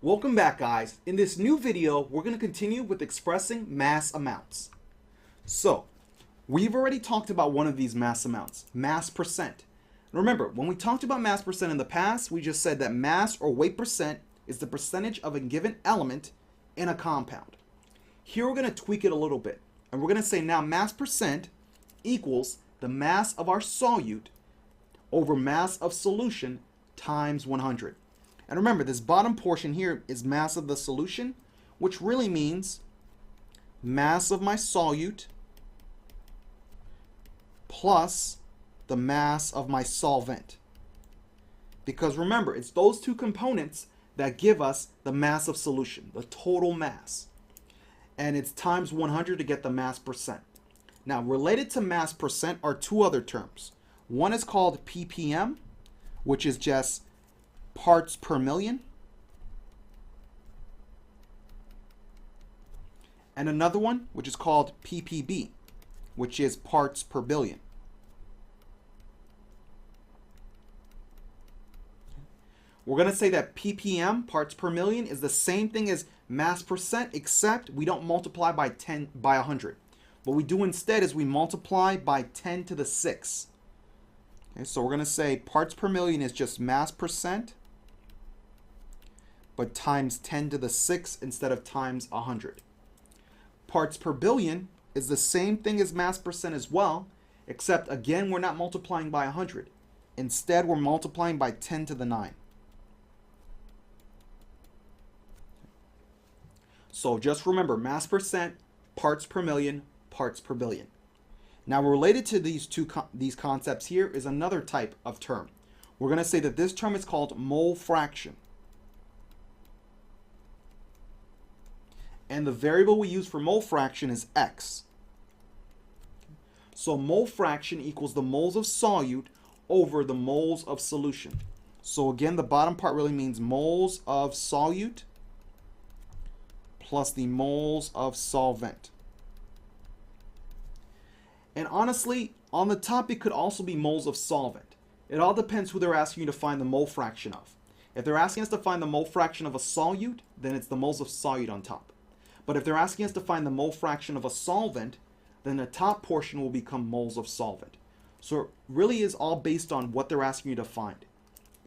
Welcome back, guys. In this new video, we're going to continue with expressing mass amounts. So, we've already talked about one of these mass amounts, mass percent. Remember, when we talked about mass percent in the past, we just said that mass or weight percent is the percentage of a given element in a compound. Here we're going to tweak it a little bit, and we're going to say now mass percent equals the mass of our solute over mass of solution times 100. And remember, this bottom portion here is mass of the solution, which really means mass of my solute plus the mass of my solvent. Because remember, it's those two components that give us the mass of solution, the total mass. And it's times 100 to get the mass percent. Now, related to mass percent are two other terms. One is called ppm, which is just parts per million. And another one, which is called ppb, which is parts per billion. We're going to say that ppm, parts per million, is the same thing as mass percent, except we don't multiply by 100. What we do instead is we multiply by 10 to the 6. Okay, so we're going to say parts per million is just mass percent, but times 10 to the 6 instead of times 100. Parts per billion is the same thing as mass percent as well, except again we're not multiplying by 100. Instead, we're multiplying by 10 to the 9. So just remember, mass percent, parts per million, parts per billion. Now, related to these concepts here is another type of term. We're going to say that this term is called mole fraction. And the variable we use for mole fraction is x. So mole fraction equals the moles of solute over the moles of solution. So again, the bottom part really means moles of solute plus the moles of solvent. And honestly, on the top it could also be moles of solvent. It all depends who they're asking you to find the mole fraction of. If they're asking us to find the mole fraction of a solute, then it's the moles of solute on top. But if they're asking us to find the mole fraction of a solvent, then the top portion will become moles of solvent. So it really is all based on what they're asking you to find.